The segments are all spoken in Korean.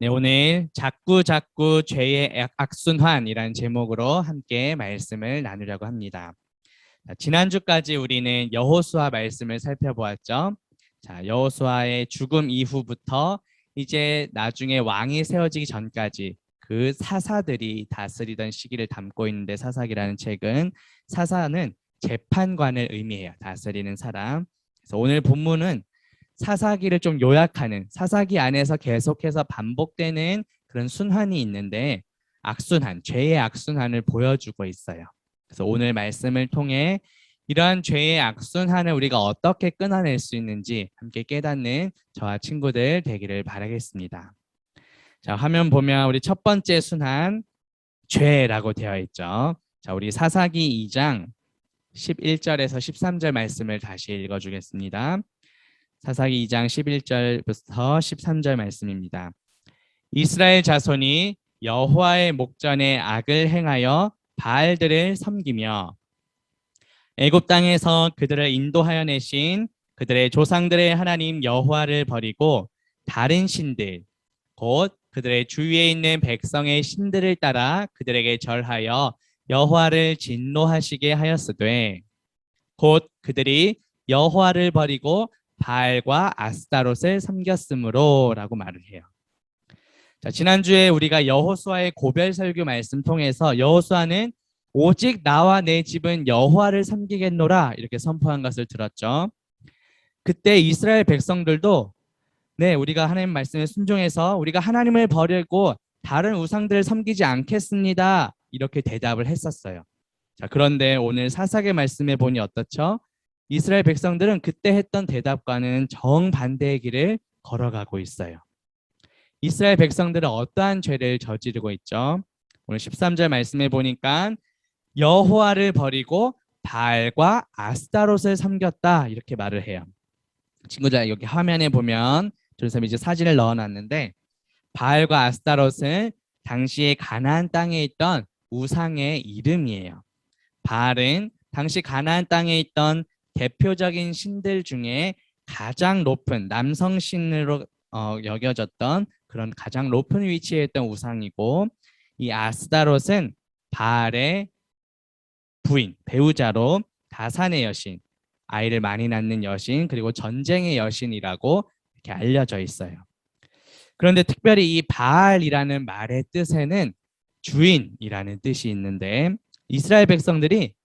네, 오늘 자꾸 죄의 악순환이라는 제목으로 함께 말씀을 나누려고 합니다. 자, 지난주까지 우리는 여호수아 말씀을 살펴보았죠. 자, 여호수아의 죽음 이후부터 이제 나중에 왕이 세워지기 전까지 그 사사들이 다스리던 시기를 담고 있는데, 사사기라는 책은 사사는 재판관을 의미해요. 다스리는 사람. 그래서 오늘 본문은 사사기를 좀 요약하는, 사사기 안에서 계속해서 반복되는 그런 순환이 있는데, 악순환, 죄의 악순환을 보여주고 있어요. 그래서 오늘 말씀을 통해 이러한 죄의 악순환을 우리가 어떻게 끊어낼 수 있는지 함께 깨닫는 저와 친구들 되기를 바라겠습니다. 자, 화면 보면 우리 첫 번째 순환, 죄라고 되어 있죠. 자, 우리 사사기 2장 11절에서 13절 말씀을 다시 읽어주겠습니다. 사사기 2장 11절부터 13절 말씀입니다. 이스라엘 자손이 여호와의 목전에 악을 행하여 바알들을 섬기며 애굽 땅에서 그들을 인도하여 내신 그들의 조상들의 하나님 여호와를 버리고 다른 신들, 곧 그들의 주위에 있는 백성의 신들을 따라 그들에게 절하여 여호와를 진노하시게 하였으되, 곧 그들이 여호와를 버리고 바알과 아스타롯을 섬겼으므로 라고 말을 해요. 자, 지난주에 우리가 여호수아의 고별 설교 말씀 통해서 여호수아는 오직 나와 내 집은 여호와를 섬기겠노라 이렇게 선포한 것을 들었죠. 그때 이스라엘 백성들도 우리가 하나님 말씀에 순종해서 우리가 하나님을 버리고 다른 우상들을 섬기지 않겠습니다 이렇게 대답을 했었어요. 자, 그런데 오늘 사사기 말씀에 보니 어떻죠? 이스라엘 백성들은 그때 했던 대답과는 정반대의 길을 걸어가고 있어요. 이스라엘 백성들은 어떠한 죄를 저지르고 있죠? 오늘 13절 말씀에 보니까 여호와를 버리고 바알과 아스타롯을 섬겼다 이렇게 말을 해요. 친구들, 여기 화면에 보면 저는 이제 사진을 넣어놨는데, 바알과 아스타롯은 당시에 가나안 땅에 있던 우상의 이름이에요. 바알은 당시 가나안 땅에 있던 대표적인 신들 중에 가장 높은 남성 신으로 여겨졌던 그런 가장 높은 위치에 있던 우상이고, 이 아스타롯은 바알의 부인, 배우자로 다산의 여신, 아이를 많이 낳는 여신, 그리고 전쟁의 여신이라고 이렇게 알려져 있어요. 그런데 특별히 이 바알이라는 말의 뜻에는 주인이라는 뜻이 있는데, 이스라엘 백성들이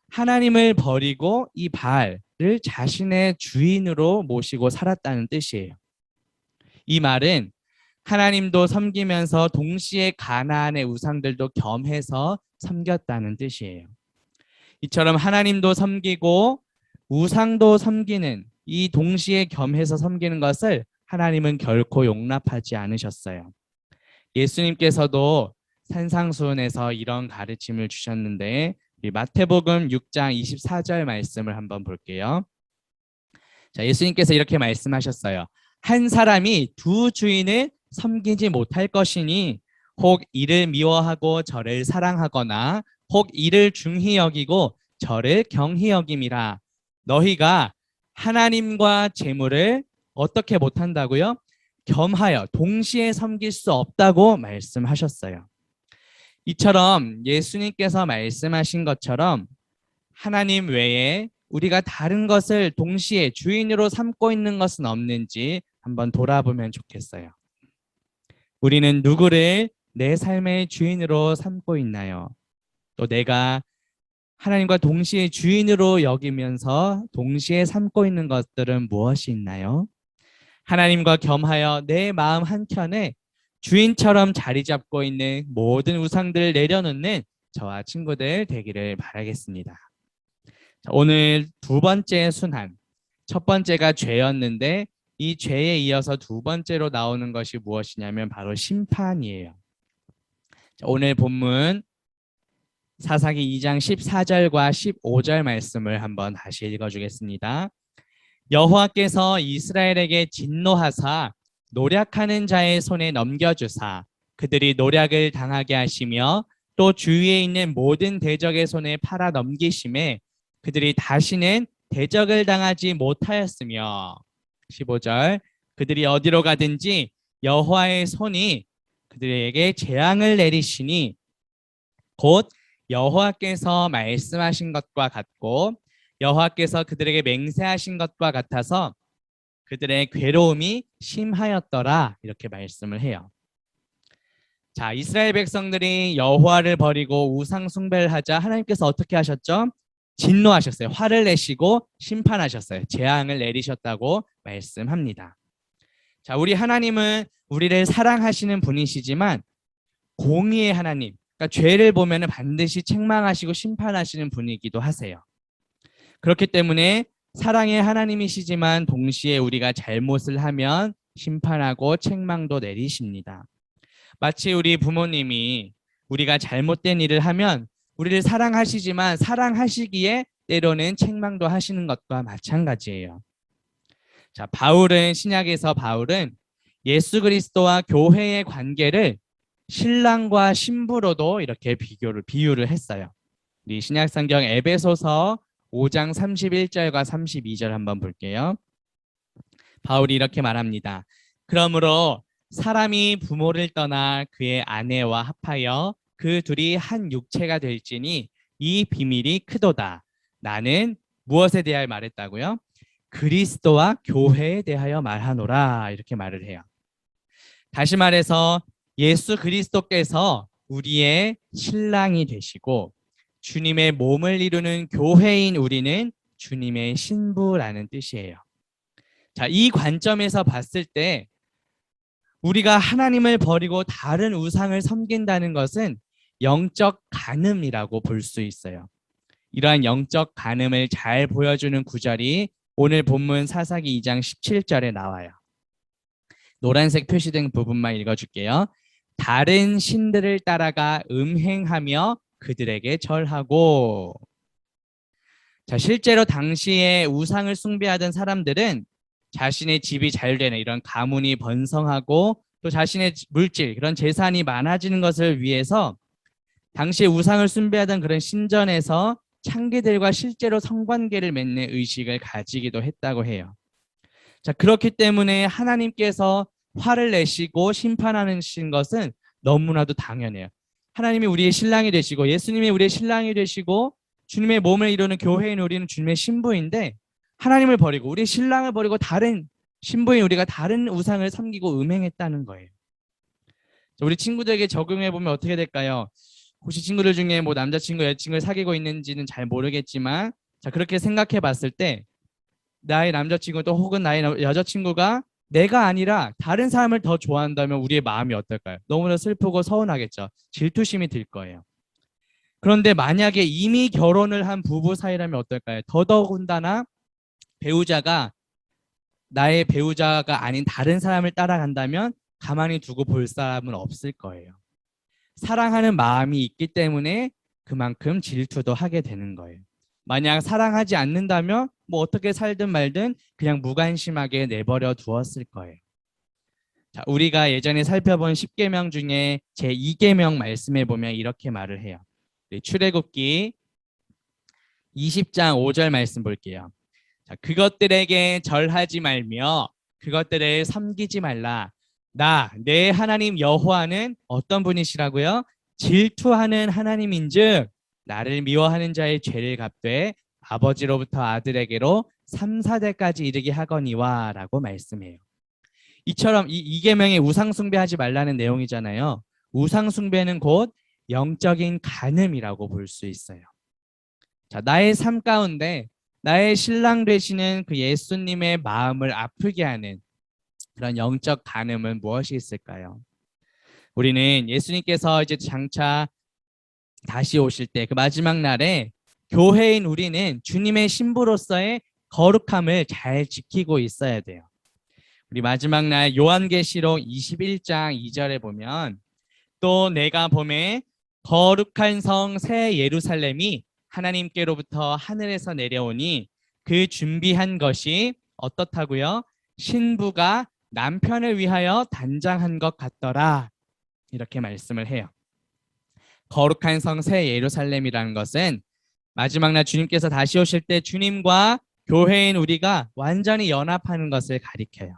하나님을 버리고 이 바알을 자신의 주인으로 모시고 살았다는 뜻이에요. 이 말은 하나님도 섬기면서 동시에 가나안의 우상들도 겸해서 섬겼다는 뜻이에요. 이처럼 하나님도 섬기고 우상도 섬기는, 이 동시에 겸해서 섬기는 것을 하나님은 결코 용납하지 않으셨어요. 예수님께서도 산상수훈에서 이런 가르침을 주셨는데, 마태복음 6장 24절 말씀을 한번 볼게요. 자, 예수님께서 이렇게 말씀하셨어요. 한 사람이 두 주인을 섬기지 못할 것이니 혹 이를 미워하고 저를 사랑하거나 혹 이를 중히 여기고 저를 경히 여김이라. 너희가 하나님과 재물을 어떻게 못한다고요? 겸하여 동시에 섬길 수 없다고 말씀하셨어요. 이처럼 예수님께서 말씀하신 것처럼 하나님 외에 우리가 다른 것을 동시에 주인으로 삼고 있는 것은 없는지 한번 돌아보면 좋겠어요. 우리는 누구를 내 삶의 주인으로 삼고 있나요? 또 내가 하나님과 동시에 주인으로 여기면서 동시에 삼고 있는 것들은 무엇이 있나요? 하나님과 겸하여 내 마음 한켠에 주인처럼 자리 잡고 있는 모든 우상들을 내려놓는 저와 친구들 되기를 바라겠습니다. 오늘 두 번째 순환, 첫 번째가 죄였는데 이 죄에 이어서 두 번째로 나오는 것이 무엇이냐면 바로 심판이에요. 오늘 본문 사사기 2장 14절과 15절 말씀을 한번 다시 읽어주겠습니다. 여호와께서 이스라엘에게 진노하사 노략하는 자의 손에 넘겨주사 그들이 노략을 당하게 하시며 또 주위에 있는 모든 대적의 손에 팔아 넘기심에 그들이 다시는 대적을 당하지 못하였으며, 15절, 그들이 어디로 가든지 여호와의 손이 그들에게 재앙을 내리시니 곧 여호와께서 말씀하신 것과 같고 여호와께서 그들에게 맹세하신 것과 같아서 그들의 괴로움이 심하였더라 이렇게 말씀을 해요. 자, 이스라엘 백성들이 여호와를 버리고 우상 숭배를 하자 하나님께서 어떻게 하셨죠? 진노하셨어요. 화를 내시고 심판하셨어요. 재앙을 내리셨다고 말씀합니다. 자, 우리 하나님은 우리를 사랑하시는 분이시지만 공의의 하나님, 그러니까 죄를 보면 반드시 책망하시고 심판하시는 분이기도 하세요. 그렇기 때문에 사랑의 하나님이시지만 동시에 우리가 잘못을 하면 심판하고 책망도 내리십니다. 마치 우리 부모님이 우리가 잘못된 일을 하면 우리를 사랑하시지만 사랑하시기에 때로는 책망도 하시는 것과 마찬가지예요. 자, 신약에서 바울은 예수 그리스도와 교회의 관계를 신랑과 신부로도 이렇게 비유를 했어요. 우리 신약 성경 에베소서 5장 31절과 32절 한번 볼게요. 바울이 이렇게 말합니다. 그러므로 사람이 부모를 떠나 그의 아내와 합하여 그 둘이 한 육체가 될지니 이 비밀이 크도다. 나는 무엇에 대하여 말했다고요? 그리스도와 교회에 대하여 말하노라 이렇게 말을 해요. 다시 말해서 예수 그리스도께서 우리의 신랑이 되시고 주님의 몸을 이루는 교회인 우리는 주님의 신부라는 뜻이에요. 자, 이 관점에서 봤을 때 우리가 하나님을 버리고 다른 우상을 섬긴다는 것은 영적 간음이라고 볼 수 있어요. 이러한 영적 간음을 잘 보여주는 구절이 오늘 본문 사사기 2장 17절에 나와요. 노란색 표시된 부분만 읽어줄게요. 다른 신들을 따라가 음행하며 그들에게 절하고. 자, 실제로 당시에 우상을 숭배하던 사람들은 자신의 집이 잘 되는 이런 가문이 번성하고 또 자신의 물질, 그런 재산이 많아지는 것을 위해서 당시에 우상을 숭배하던 그런 신전에서 창기들과 실제로 성관계를 맺는 의식을 가지기도 했다고 해요. 자, 그렇기 때문에 하나님께서 화를 내시고 심판하신 것은 너무나도 당연해요. 하나님이 우리의 신랑이 되시고 예수님이 우리의 신랑이 되시고 주님의 몸을 이루는 교회인 우리는 주님의 신부인데 하나님을 버리고 우리 신랑을 버리고 다른 신부인 우리가 다른 우상을 섬기고 음행했다는 거예요. 우리 친구들에게 적용해 보면 어떻게 될까요? 혹시 친구들 중에 뭐 남자친구, 여자친구를 사귀고 있는지는 잘 모르겠지만 자, 그렇게 생각해 봤을 때 나의 남자친구 또 혹은 나의 여자친구가 내가 아니라 다른 사람을 더 좋아한다면 우리의 마음이 어떨까요? 너무나 슬프고 서운하겠죠. 질투심이 들 거예요. 그런데 만약에 이미 결혼을 한 부부 사이라면 어떨까요? 더더군다나 배우자가 나의 배우자가 아닌 다른 사람을 따라간다면 가만히 두고 볼 사람은 없을 거예요. 사랑하는 마음이 있기 때문에 그만큼 질투도 하게 되는 거예요. 만약 사랑하지 않는다면 뭐 어떻게 살든 말든 그냥 무관심하게 내버려 두었을 거예요. 자, 우리가 예전에 살펴본 10계명 중에 제2계명 말씀에 보면 이렇게 말을 해요. 출애굽기 20장 5절 말씀 볼게요. 자, 그것들에게 절하지 말며 그것들을 섬기지 말라. 내 하나님 여호와는 어떤 분이시라고요? 질투하는 하나님인즉 나를 미워하는 자의 죄를 갚되 아버지로부터 아들에게로 3, 4대까지 이르게 하거니와 라고 말씀해요. 이처럼 이 계명에 우상 숭배하지 말라는 내용이잖아요. 우상 숭배는 곧 영적인 간음이라고 볼 수 있어요. 자, 나의 삶 가운데 나의 신랑 되시는 그 예수님의 마음을 아프게 하는 그런 영적 간음은 무엇이 있을까요? 우리는 예수님께서 이제 장차 다시 오실 때 그 마지막 날에 교회인 우리는 주님의 신부로서의 거룩함을 잘 지키고 있어야 돼요. 우리 마지막 날 요한계시록 21장 2절에 보면 또 내가 보매 거룩한 성 새 예루살렘이 하나님께로부터 하늘에서 내려오니 그 준비한 것이 어떻다고요? 신부가 남편을 위하여 단장한 것 같더라. 이렇게 말씀을 해요. 거룩한 성 새 예루살렘이라는 것은 마지막 날 주님께서 다시 오실 때 주님과 교회인 우리가 완전히 연합하는 것을 가리켜요.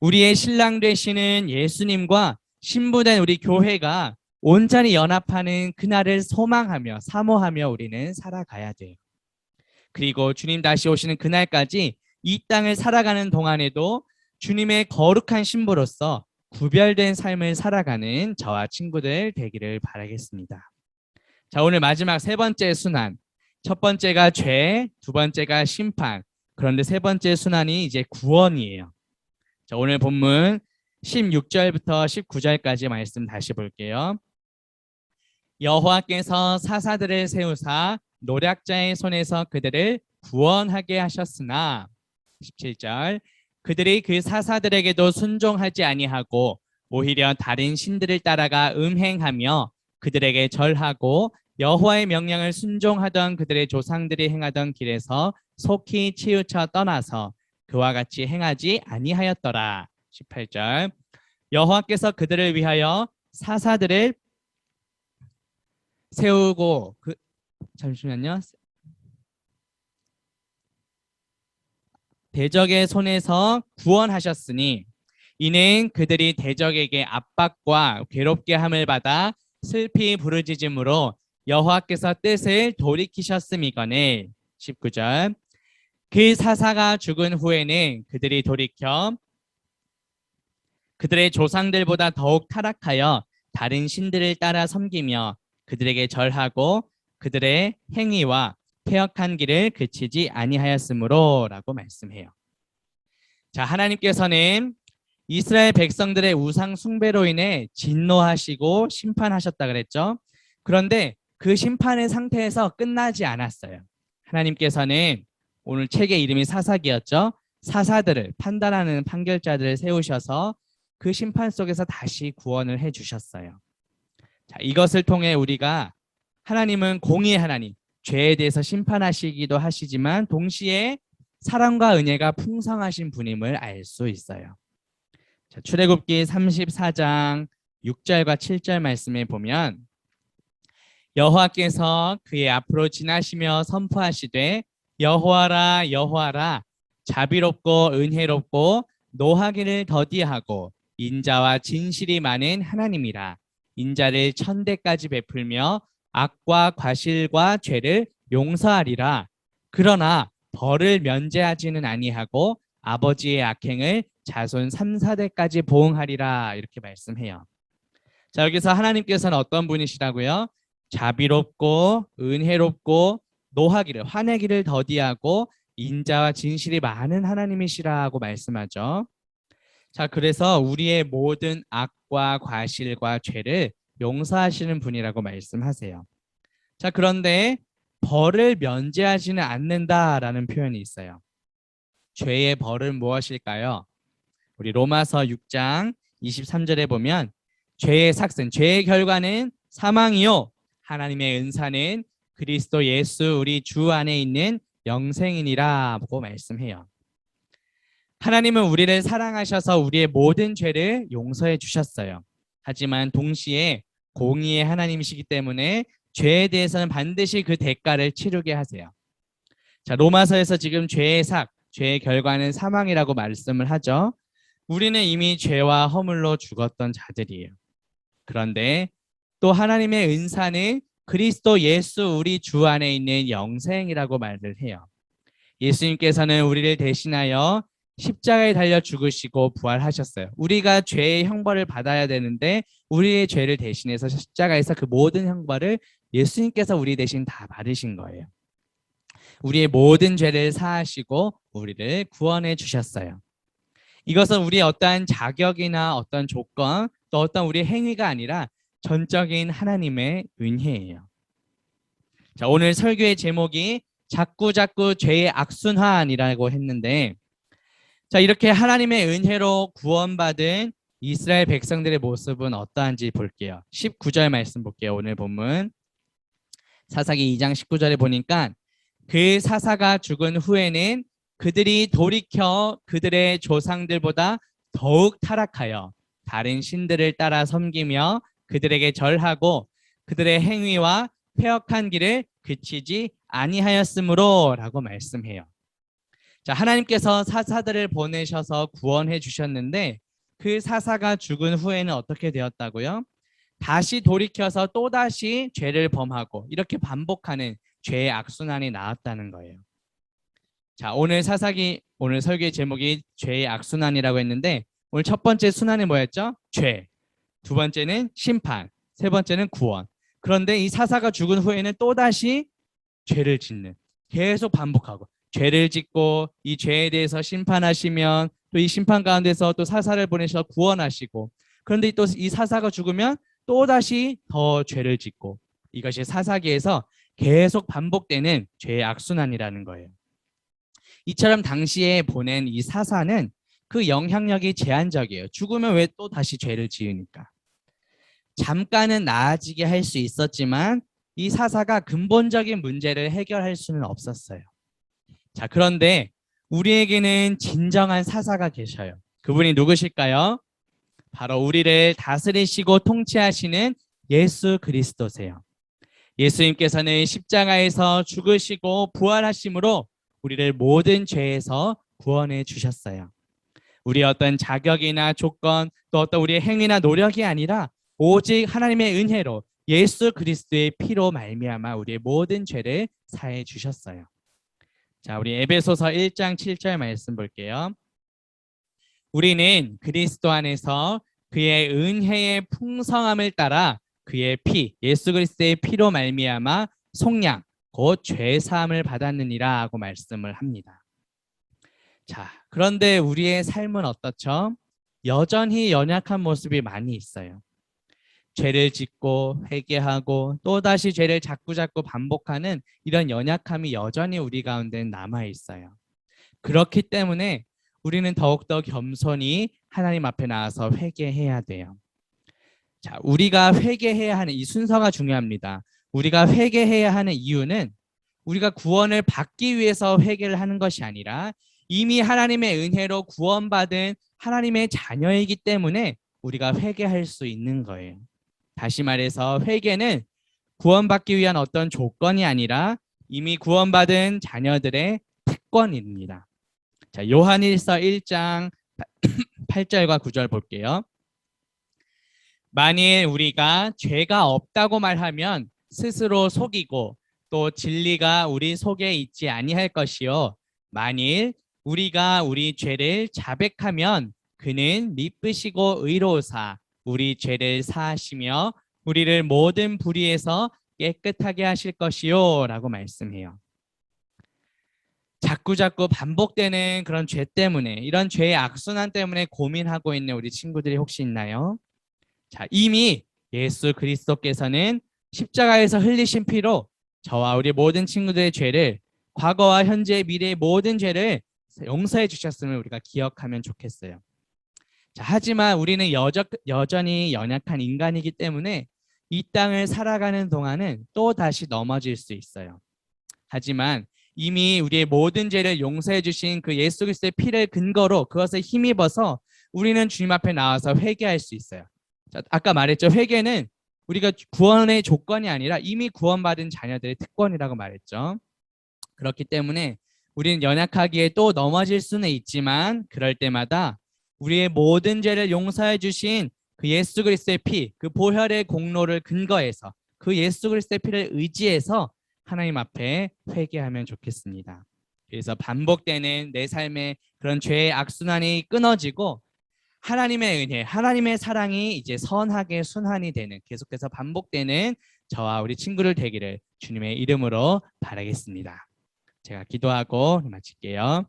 우리의 신랑 되시는 예수님과 신부된 우리 교회가 온전히 연합하는 그날을 소망하며 사모하며 우리는 살아가야 돼요. 그리고 주님 다시 오시는 그날까지 이 땅을 살아가는 동안에도 주님의 거룩한 신부로서 구별된 삶을 살아가는 저와 친구들 되기를 바라겠습니다. 자, 오늘 마지막 세 번째 순환. 첫 번째가 죄, 두 번째가 심판. 그런데 세 번째 순환이 이제 구원이에요. 자, 오늘 본문 16절부터 19절까지 말씀 다시 볼게요. 여호와께서 사사들을 세우사 노략자의 손에서 그들을 구원하게 하셨으나 17절 그들이 그 사사들에게도 순종하지 아니하고 오히려 다른 신들을 따라가 음행하며 그들에게 절하고 여호와의 명령을 순종하던 그들의 조상들이 행하던 길에서 속히 치우쳐 떠나서 그와 같이 행하지 아니하였더라. 18절 여호와께서 그들을 위하여 사사들을 세우고 잠시만요. 대적의 손에서 구원하셨으니 이는 그들이 대적에게 압박과 괴롭게 함을 받아 슬피 부르짖음으로 여호와께서 뜻을 돌이키셨음이거늘. 19절 그 사사가 죽은 후에는 그들이 돌이켜 그들의 조상들보다 더욱 타락하여 다른 신들을 따라 섬기며 그들에게 절하고 그들의 행위와 패역한 길을 그치지 아니하였으므로 라고 말씀해요. 자, 하나님께서는 이스라엘 백성들의 우상 숭배로 인해 진노하시고 심판하셨다 그랬죠. 그런데 그 심판의 상태에서 끝나지 않았어요. 하나님께서는 오늘 책의 이름이 사사기였죠. 사사들을 판단하는 판결자들을 세우셔서 그 심판 속에서 다시 구원을 해주셨어요. 자, 이것을 통해 우리가 하나님은 공의의 하나님, 죄에 대해서 심판하시기도 하시지만 동시에 사랑과 은혜가 풍성하신 분임을 알 수 있어요. 자, 출애굽기 34장 6절과 7절 말씀에 보면 여호와께서 그의 앞으로 지나시며 선포하시되 여호와라 여호와라 자비롭고 은혜롭고 노하기를 더디하고 인자와 진실이 많은 하나님이라 인자를 천대까지 베풀며 악과 과실과 죄를 용서하리라. 그러나 벌을 면제하지는 아니하고 아버지의 악행을 자손 3, 4대까지 보응하리라. 이렇게 말씀해요. 자, 여기서 하나님께서는 어떤 분이시라고요? 자비롭고 은혜롭고 노하기를 화내기를 더디하고 인자와 진실이 많은 하나님이시라고 말씀하죠. 자, 그래서 우리의 모든 악과 과실과 죄를 용서하시는 분이라고 말씀하세요. 자, 그런데 벌을 면제하지는 않는다라는 표현이 있어요. 죄의 벌은 무엇일까요? 우리 로마서 6장 23절에 보면 죄의 삭슨, 죄의 결과는 사망이요 하나님의 은사는 그리스도 예수 우리 주 안에 있는 영생이니라고 말씀해요. 하나님은 우리를 사랑하셔서 우리의 모든 죄를 용서해 주셨어요. 하지만 동시에 공의의 하나님이시기 때문에 죄에 대해서는 반드시 그 대가를 치르게 하세요. 자, 로마서에서 지금 죄의 삭, 죄의 결과는 사망이라고 말씀을 하죠. 우리는 이미 죄와 허물로 죽었던 자들이에요. 그런데 또 하나님의 은사는 그리스도 예수 우리 주 안에 있는 영생이라고 말을 해요. 예수님께서는 우리를 대신하여 십자가에 달려 죽으시고 부활하셨어요. 우리가 죄의 형벌을 받아야 되는데 우리의 죄를 대신해서 십자가에서 그 모든 형벌을 예수님께서 우리 대신 다 받으신 거예요. 우리의 모든 죄를 사하시고 우리를 구원해 주셨어요. 이것은 우리의 어떠한 자격이나 어떤 조건 또 어떤 우리의 행위가 아니라 전적인 하나님의 은혜예요. 자, 오늘 설교의 제목이 자꾸 죄의 악순환이라고 했는데 자, 이렇게 하나님의 은혜로 구원받은 이스라엘 백성들의 모습은 어떠한지 볼게요. 19절 말씀 볼게요. 오늘 본문 사사기 2장 19절에 보니까 그 사사가 죽은 후에는 그들이 돌이켜 그들의 조상들보다 더욱 타락하여 다른 신들을 따라 섬기며 그들에게 절하고 그들의 행위와 패역한 길을 그치지 아니하였으므로 라고 말씀해요. 자, 하나님께서 사사들을 보내셔서 구원해 주셨는데 그 사사가 죽은 후에는 어떻게 되었다고요? 다시 돌이켜서 또다시 죄를 범하고 이렇게 반복하는 죄의 악순환이 나왔다는 거예요. 자, 오늘 설교의 제목이 죄의 악순환이라고 했는데 오늘 첫 번째 순환이 뭐였죠? 죄. 두 번째는 심판. 세 번째는 구원. 그런데 이 사사가 죽은 후에는 또다시 죄를 짓는, 계속 반복하고 죄를 짓고 이 죄에 대해서 심판하시면 또 이 심판 가운데서 또 사사를 보내셔서 구원하시고, 그런데 또 이 사사가 죽으면 또다시 더 죄를 짓고, 이것이 사사기에서 계속 반복되는 죄의 악순환이라는 거예요. 이처럼 당시에 보낸 이 사사는 그 영향력이 제한적이에요. 죽으면 왜 또 다시 죄를 지으니까. 잠깐은 나아지게 할 수 있었지만 이 사사가 근본적인 문제를 해결할 수는 없었어요. 자, 그런데 우리에게는 진정한 사사가 계셔요. 그분이 누구실까요? 바로 우리를 다스리시고 통치하시는 예수 그리스도세요. 예수님께서는 십자가에서 죽으시고 부활하심으로 우리를 모든 죄에서 구원해 주셨어요. 우리의 어떤 자격이나 조건, 또 어떤 우리의 행위나 노력이 아니라 오직 하나님의 은혜로 예수 그리스도의 피로 말미암아 우리의 모든 죄를 사해 주셨어요. 자, 우리 에베소서 1장 7절 말씀 볼게요. 우리는 그리스도 안에서 그의 은혜의 풍성함을 따라 그의 피, 예수 그리스도의 피로 말미암아 속량, 곧 죄 사함을 받았느니라 하고 말씀을 합니다. 자, 그런데 우리의 삶은 어떻죠? 여전히 연약한 모습이 많이 있어요. 죄를 짓고 회개하고 또다시 죄를 자꾸 반복하는 이런 연약함이 여전히 우리 가운데 남아 있어요. 그렇기 때문에 우리는 더욱더 겸손히 하나님 앞에 나와서 회개해야 돼요. 자, 우리가 회개해야 하는 이 순서가 중요합니다. 우리가 회개해야 하는 이유는 우리가 구원을 받기 위해서 회개를 하는 것이 아니라 이미 하나님의 은혜로 구원받은 하나님의 자녀이기 때문에 우리가 회개할 수 있는 거예요. 다시 말해서 회개는 구원받기 위한 어떤 조건이 아니라 이미 구원받은 자녀들의 특권입니다. 자, 요한일서 1장 8절과 9절 볼게요. 만일 우리가 죄가 없다고 말하면 스스로 속이고 또 진리가 우리 속에 있지 아니할 것이요. 만일 우리가 우리 죄를 자백하면 그는 미쁘시고 의로우사 우리 죄를 사하시며 우리를 모든 불의에서 깨끗하게 하실 것이요 라고 말씀해요. 자꾸 반복되는 그런 죄 때문에, 이런 죄의 악순환 때문에 고민하고 있는 우리 친구들이 혹시 있나요? 자, 이미 예수 그리스도께서는 십자가에서 흘리신 피로 저와 우리 모든 친구들의 죄를, 과거와 현재 미래의 모든 죄를 용서해 주셨음을 우리가 기억하면 좋겠어요. 자, 하지만 우리는 여전히 연약한 인간이기 때문에 이 땅을 살아가는 동안은 또 다시 넘어질 수 있어요. 하지만 이미 우리의 모든 죄를 용서해 주신 그 예수 그리스도의 피를 근거로 그것에 힘입어서 우리는 주님 앞에 나와서 회개할 수 있어요. 자, 아까 말했죠. 회개는 우리가 구원의 조건이 아니라 이미 구원받은 자녀들의 특권이라고 말했죠. 그렇기 때문에 우리는 연약하기에 또 넘어질 수는 있지만 그럴 때마다 우리의 모든 죄를 용서해 주신 그 예수 그리스도의 피, 그 보혈의 공로를 근거해서 그 예수 그리스도의 피를 의지해서 하나님 앞에 회개하면 좋겠습니다. 그래서 반복되는 내 삶의 그런 죄의 악순환이 끊어지고 하나님의 은혜, 하나님의 사랑이 이제 선하게 순환이 되는, 계속해서 반복되는 저와 우리 친구들 되기를 주님의 이름으로 바라겠습니다. 제가 기도하고 마칠게요.